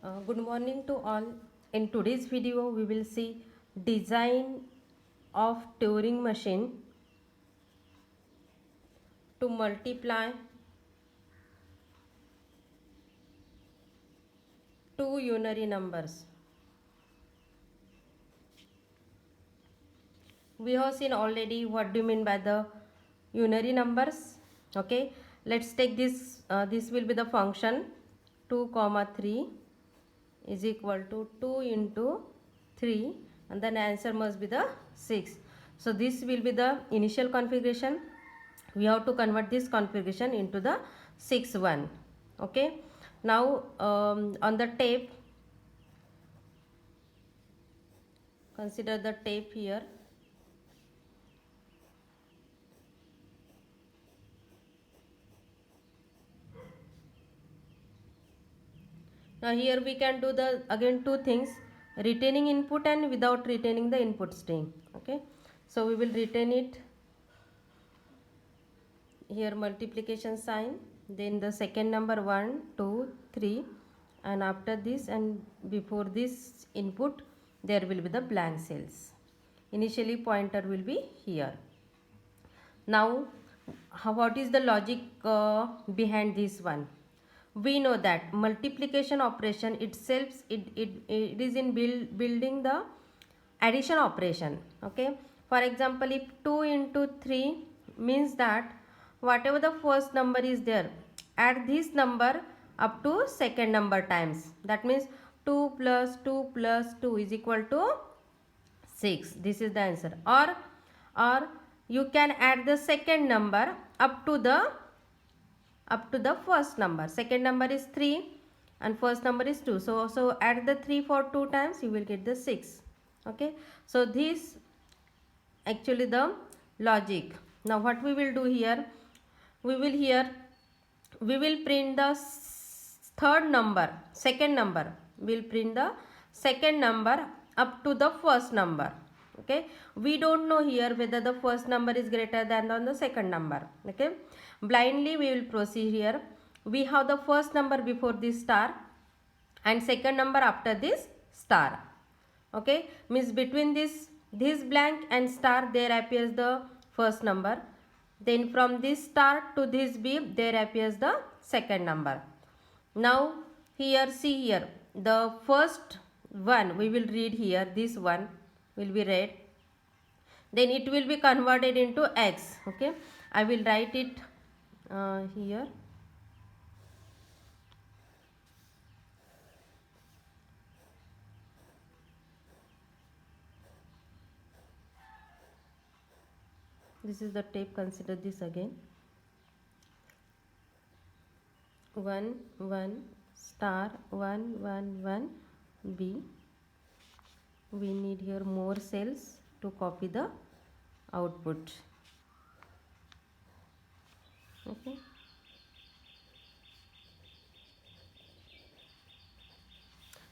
Good morning to all. In today's video, we will see design of Turing machine to multiply two unary numbers. We have seen already what do you mean by the unary numbers. Okay, let's take this. This will be the function 2 comma 3 is equal to 2 into 3, and then answer must be the 6. So this will be the initial configuration. We have to convert this configuration into the 6 one. Okay, now on the tape, consider the tape here. Now here we can do the again two things, retaining input and without retaining the input string. Okay, so we will retain it here, multiplication sign, then the second number 1 2 3, and after this and before this input there will be the blank cells. Initially pointer will be here. Now what is the logic behind this one? We know that multiplication operation itself, it is in building the addition operation. Okay, for example, if 2 into 3 means that whatever the first number is there, add this number up to second number times. That means 2 plus 2 plus 2 is equal to 6. This is the answer. Or you can add the second number up to the first number. Second number is 3 and first number is 2. So add the 3 for 2 times, you will get the 6. Okay, so this actually the logic. Now what we will do here, we will print the third number, second number. We will print the second number up to the first number. Okay, we don't know here whether the first number is greater than the second number. Okay, blindly we will proceed here. We have the first number before this star and second number after this star. Okay, means between this blank and star there appears the first number, then from this star to this beam there appears the second number. Now here, see here, the first one we will read here, this one will be read, then it will be converted into x. Okay, I will write it here. This is the tape, consider this again. 1 1 star 1 1 1 B. We need here more cells to copy the output. Okay,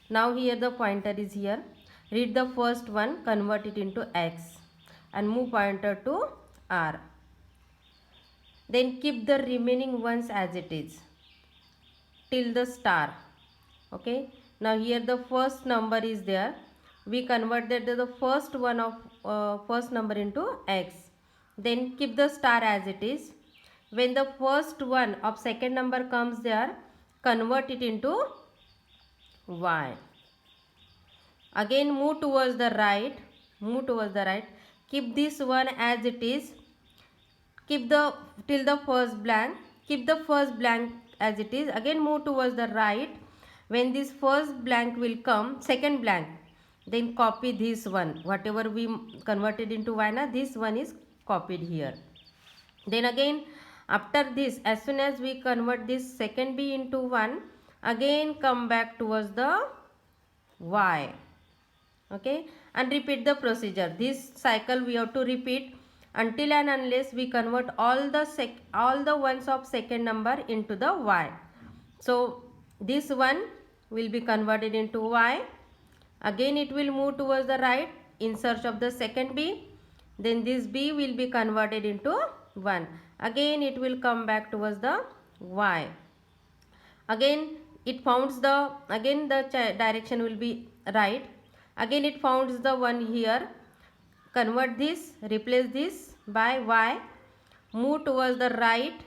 now here the pointer is here. Read the first one, convert it into x and move pointer to R. Then keep the remaining ones as it is till the star. Okay, now here the first number is there. We converted the first one of first number into x. Then keep the star as it is. When the first one of second number comes there, convert it into y. Again move towards the right. Keep this one as it is. Keep the till the first blank. Keep the first blank as it is. Again move towards the right. When this first blank will come, second blank, then copy this one. Whatever we converted into y, now this one is copied here. Then again after this, as soon as we convert this second b into 1, again come back towards the y. Okay, and repeat the procedure. This cycle we have to repeat until and unless we convert all the ones of second number into the y. So this one will be converted into y. Again it will move towards the right in search of the second b. Then this b will be converted into 1. Again it will come back towards the y. Again it founds the, again the direction will be right, again it founds the one here, convert this, replace this by y, move towards the right,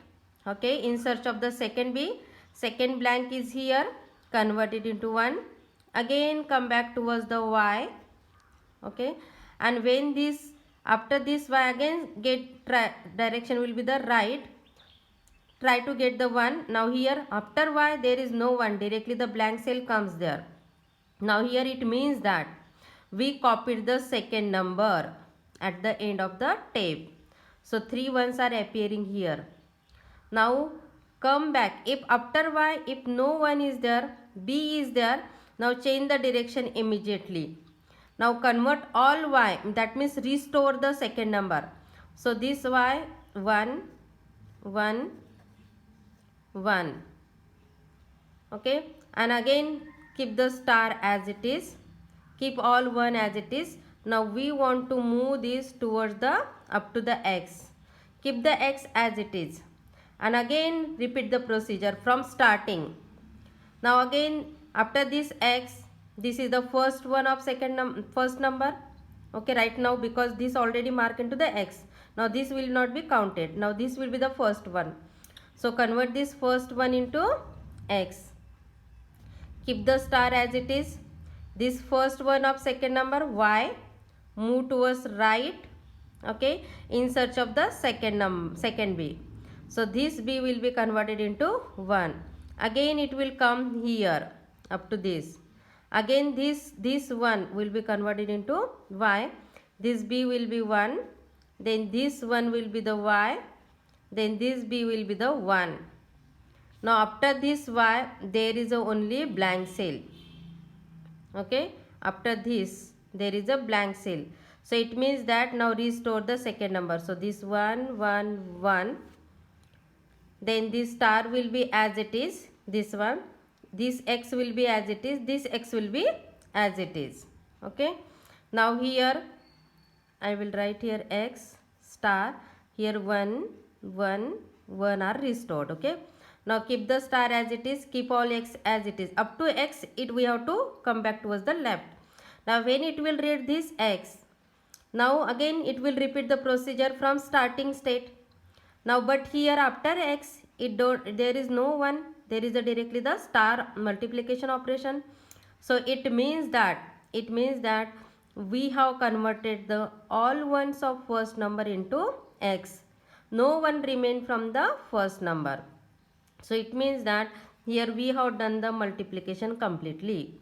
okay, in search of the second b, second blank is here, convert it into 1, again come back towards the y, okay, and when this, after this y again get direction will be the right, try to get the 1. Now here after y there is no 1, directly the blank cell comes there. Now here it means that we copied the second number at the end of the tab. So 3 ones are appearing here. Now come back, if after y if no 1 is there, b is there, now change the direction immediately. Now convert all y, that means restore the second number. So this y 1 1 1, okay, and again keep the star as it is, keep all 1 as it is. Now we want to move this towards the up to the x, keep the x as it is, and again repeat the procedure from starting. Now again after this x, this is the first one of first number, okay, right now because this already marked into the x, now this will not be counted, now this will be the first one. So convert this first one into x, keep the star as it is, this first one of second number y, move towards right, okay, in search of the second b. So this b will be converted into 1, again it will come here up to this, again this one will be converted into y, this b will be 1, then this one will be the y, then this b will be the 1. Now after this y there is only blank cell, okay, after this there is a blank cell, so it means that now restore the second number. So this 1 1 1, then this star will be as it is, this one, this x will be as it is, this x will be as it is, okay. Now here I will write here x star, here 1 1 1 are restored, okay. Now keep the star as it is, keep all x as it is, up to x it we have to come back towards the left. Now when it will read this x, now again it will repeat the procedure from starting state. Now but here after x there is no 1, there is directly the star multiplication operation. So it means that we have converted the all ones of first number into x, no one remained from the first number. So it means that here we have done the multiplication completely.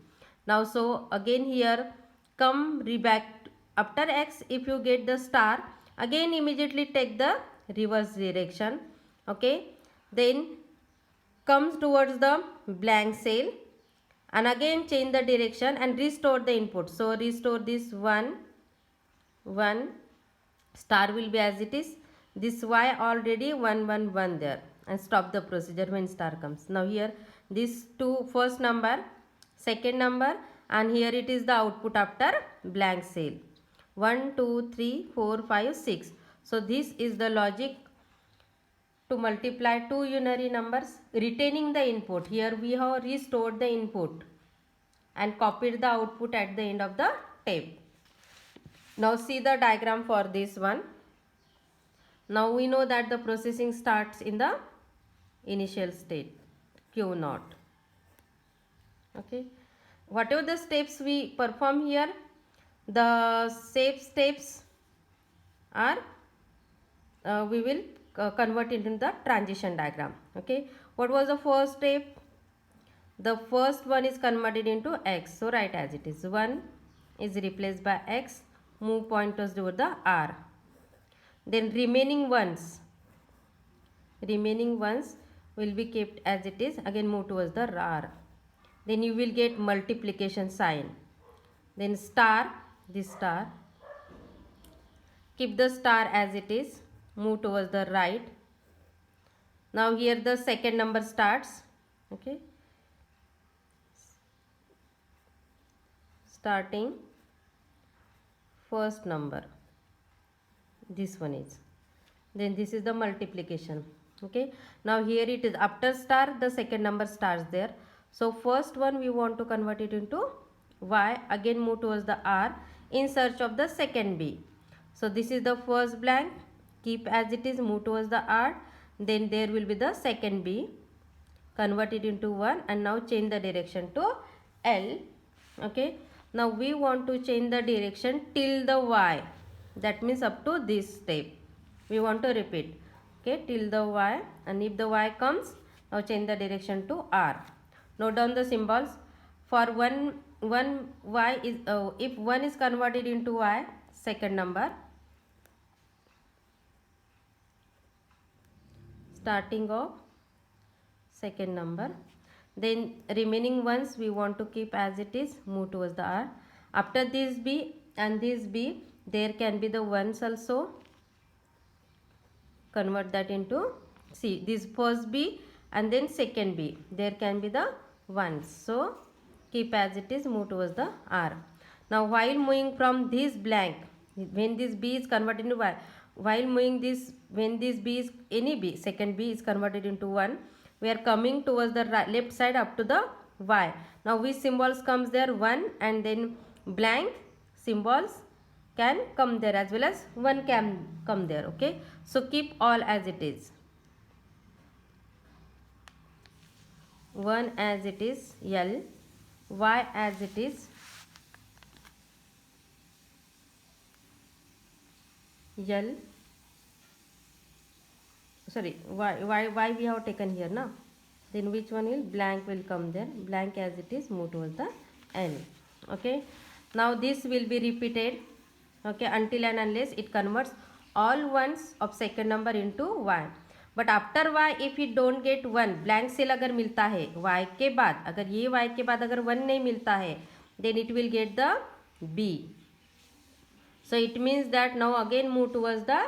Now so again here come back after x, if you get the star, again immediately take the reverse direction, okay, then comes towards the blank cell and again change the direction and restore the input. So restore this 1 1, star will be as it is, this y already 1 1 1 there, and stop the procedure when star comes. Now here this two first number, second number, and here it is the output after blank cell, 1 2 3 4 5 6. So this is the logic to multiply two unary numbers retaining the input. Here we have restored the input and copied the output at the end of the tape. Now see the diagram for this one. Now we know that the processing starts in the initial state Q0. Okay, whatever the steps we perform here, the same steps are we will convert into the transition diagram. Okay, what was the first step? The first one is converted into x, so write as it is, 1 is replaced by x, move pointers over the r. Then remaining ones will be kept as it is, again move towards the r. Then you will get multiplication sign, then star, this star, keep the star as it is, move towards the right. Now here the second number starts, okay, starting first number, this one is, then this is the multiplication, okay. Now here it is after star the second number starts there, So first one we want to convert it into y, again move towards the r in search of the second b. So this is the first blank, keep as it is, move towards the r, then there will be the second b, convert it into 1 and now change the direction to L. Okay, now we want to change the direction till the y, that means up to this step we want to repeat. Okay, till the y, and if the y comes, now change the direction to r. Note down the symbols. For one y is if 1 is converted into y, second number, starting of second number, then remaining ones we want to keep as it is, move towards the r. After this b and this b, there can be the ones also, convert that into, see, this first b and then second b, there can be the ones, so keep as it is, move towards the r. Now while moving from this blank, when this b is converted into y, while moving this, when this b is any b, second b is converted into 1, we are coming towards the left side up to the y. Now which symbols comes there? 1 and then blank symbols can come there, as well as 1 can come there. Okay, so keep all as it is. 1 as it is L, y as it is L, sorry, why we have taken here now, then which one will, blank will come there, blank as it is, move towards the L. Okay, now this will be repeated, okay, until and unless it converts all ones of second number into y. But after y if you don't get 1, blank cell अगर मिलता है y के बाद, अगर ये y के बाद अगर 1 नहीं मिलता है, then it will get the b. So it means that now again move towards the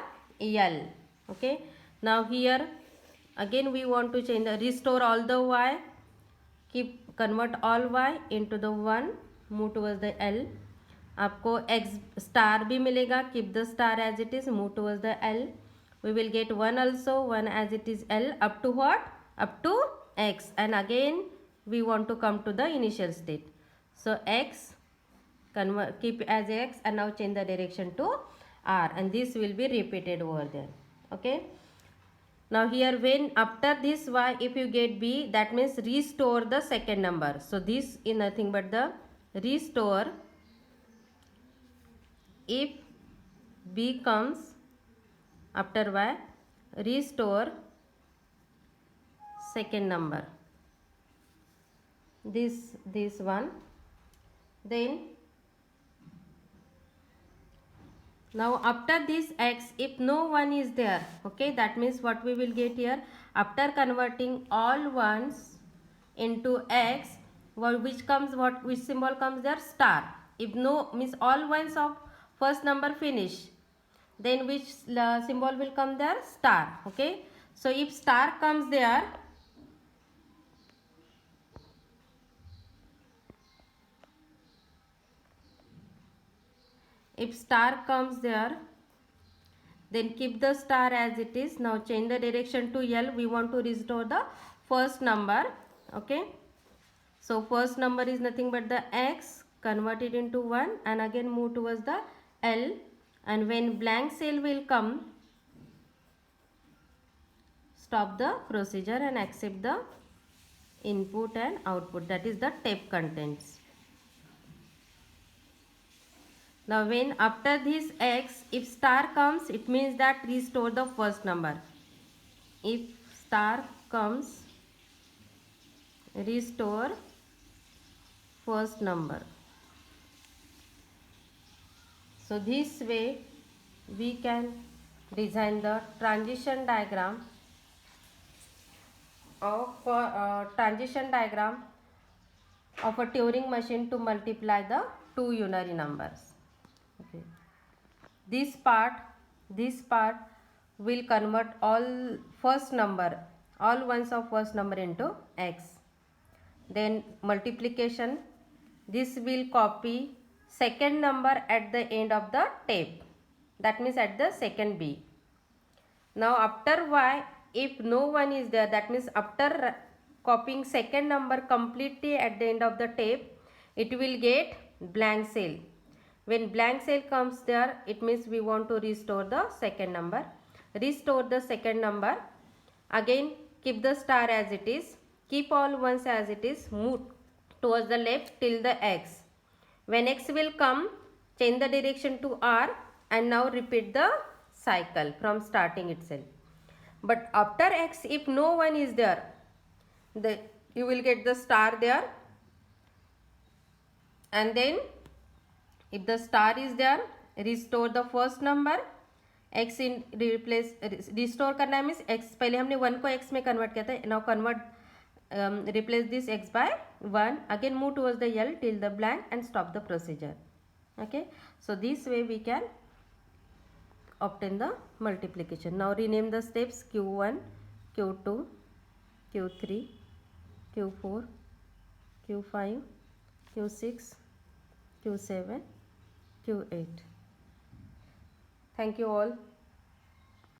L. Okay, now here again we want to change the, restore all the y, keep convert all y into the 1, move towards the L. आपको x star भी मिलेगा, keep the star as it is, move towards the L. We will get 1 also, 1 as it is L, up to what? Up to x, and again we want to come to the initial state. So x, convert, keep as x, and now change the direction to r, and this will be repeated over there. Okay, now here when after this y if you get b, that means restore the second number. So this is nothing but the restore if b comes after y, restore second number, this one. Then now after this x, if no one is there, okay, that means what we will get here, after converting all ones into x, which comes, what, which symbol comes there? Star. If no, means all ones of first number finish, then which symbol will come there? Star. Okay, so if star comes there, if star comes there, then keep the star as it is. Now change the direction to L, we want to restore the first number. Okay, so first number is nothing but the x, convert it into 1 and again move towards the L. And when blank cell will come, stop the procedure and accept the input and output, that is the tape contents. Now when after this x, if star comes, it means that restore the first number. If star comes, restore first number. So this way we can design the transition diagram of transition diagram of a Turing machine to multiply the two unary numbers. Okay, this part will convert all first number, all ones of first number into x. Then multiplication, this will copy second number at the end of the tape, that means at the second b. Now after y, if no one is there, that means after copying second number completely at the end of the tape, it will get blank cell. When blank cell comes there, it means we want to restore the second number. Restore the second number. Again keep the star as it is, keep all ones as it is, move towards the left till the x. When x will come, change the direction to r and now repeat the cycle from starting itself. But after x, if no one is there, you will get the star there, and then if the star is there, restore the first number. x in replace restore करना means x पहले हमने 1 को x में convert किया था. now convert replace this x by 1. again move towards the L till the blank and stop the procedure. Okay, so this way we can obtain the multiplication. Now rename the steps: q1, q2, q3, q4, q5, q6, q7, q8. Thank you all.